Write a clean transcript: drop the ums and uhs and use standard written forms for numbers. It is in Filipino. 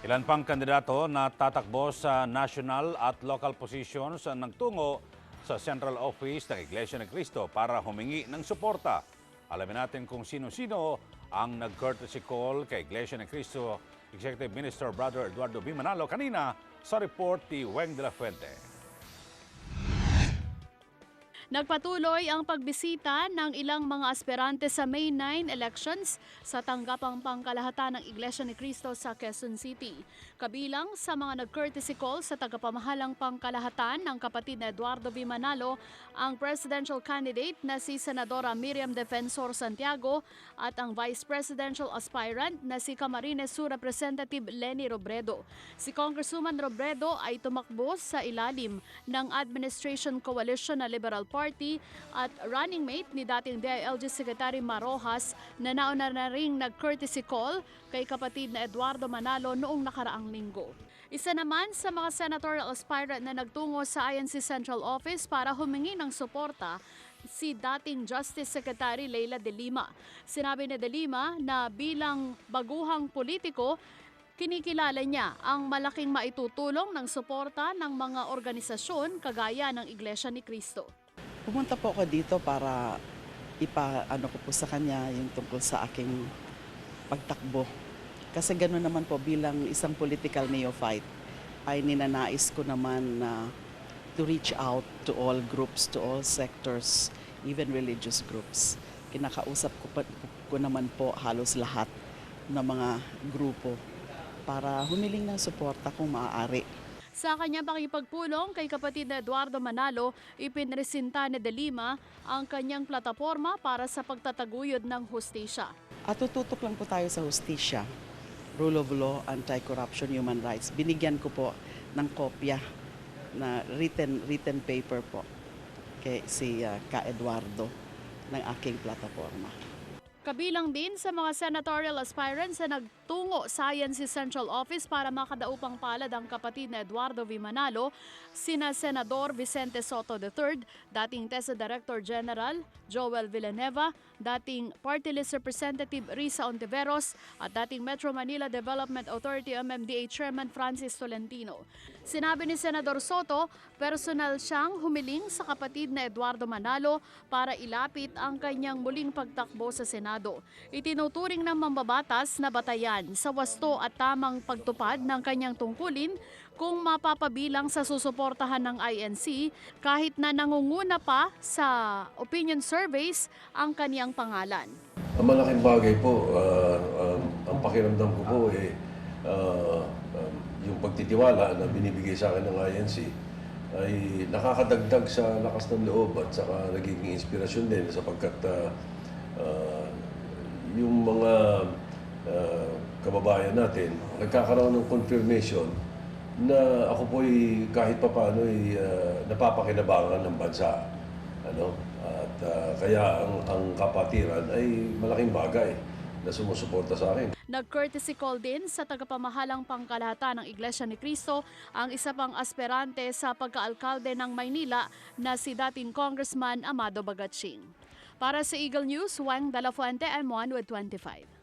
Ilan pang kandidato na tatakbo sa national at local positions ang nagtungo sa Central Office ng Iglesia ni Cristo para humingi ng suporta. Alamin natin kung sino-sino ang nag-courtesy call kay Iglesia ni Cristo Executive Minister Brother Eduardo B. Manalo kanina sa report ni Weng de la Fuente. Nagpatuloy ang pagbisita ng ilang mga aspirante sa May 9 elections sa tanggapang pangkalahatan ng Iglesia ni Cristo sa Quezon City. Kabilang sa mga nag-courtesy call sa tagapamahalang pangkalahatan ng kapatid na Eduardo V. Manalo, ang presidential candidate na si Senadora Miriam Defensor Santiago at ang vice presidential aspirant na si Camarines Sur Representative Leni Robredo. Si Congresswoman Robredo ay tumakbo sa ilalim ng Administration Coalition na Liberal Party at running mate ni dating DILG Secretary Marojas na nauna na ring nag-courtesy call kay kapatid na Eduardo Manalo noong nakaraang linggo. Isa naman sa mga senatorial aspirant na nagtungo sa INC Central Office para humingi ng suporta si dating Justice Secretary Leila De Lima. Sinabi ni De Lima na bilang baguhang politiko, kinikilala niya ang malaking maitutulong ng suporta ng mga organisasyon kagaya ng Iglesia ni Cristo. Pumunta po ako dito para ipaano ko po sa kanya yung tungkol sa aking pagtakbo. Kasi gano'n naman po bilang isang political neophyte ay ninanais ko naman na to reach out to all groups, to all sectors, even religious groups. Kinakausap ko naman po halos lahat ng mga grupo para humiling ng suporta kung maaari. Sa kanyang pakipagpulong kay kapatid na Eduardo Manalo, ipinresinta ni De Lima ang kanyang plataporma para sa pagtataguyod ng hustisya. At tututok lang po tayo sa hustisya, rule of law, anti-corruption, human rights. Binigyan ko po ng kopya na written paper po kay si Ka Eduardo ng aking plataporma. Kabilang din sa mga senatorial aspirants na nagtungo sa INC Central Office para makadaupang palad ang kapatid na Eduardo V. Manalo, sina Senador Vicente Soto III, dating TESA Director General Joel Villanueva, dating Party List Representative Risa Ontiveros at dating Metro Manila Development Authority MMDA Chairman Francis Tolentino. Sinabi ni Senador Soto, personal siyang humiling sa kapatid na Eduardo Manalo para ilapit ang kanyang muling pagtakbo sa Senado. Itinuturing ng mambabatas na batayan sa wasto at tamang pagtupad ng kanyang tungkulin kung mapapabilang sa susuportahan ng INC kahit na nangunguna pa sa opinion surveys ang kaniyang pangalan. Ang malaking bagay po, ang pakiramdam ko po yung pagtitiwala na binibigay sa akin ng INC ay nakakadagdag sa lakas ng loob at saka nagiging inspirasyon din sapagkat yung mga kababayan natin nagkakaroon ng confirmation na ako po'y kahit papaano ay napapakinabangan ng bansa. At kaya ang kapatiran ay malaking bagay na sumusuporta sa akin. Nag-courtesy call din sa tagapamahalang pangkalahatan ng Iglesia ni Cristo ang isa pang aspirante sa pagkaalkalde ng Maynila na si dating Congressman Amado Bagatsing. Para sa Eagle News, Weng de la Fuente, M1 with 25.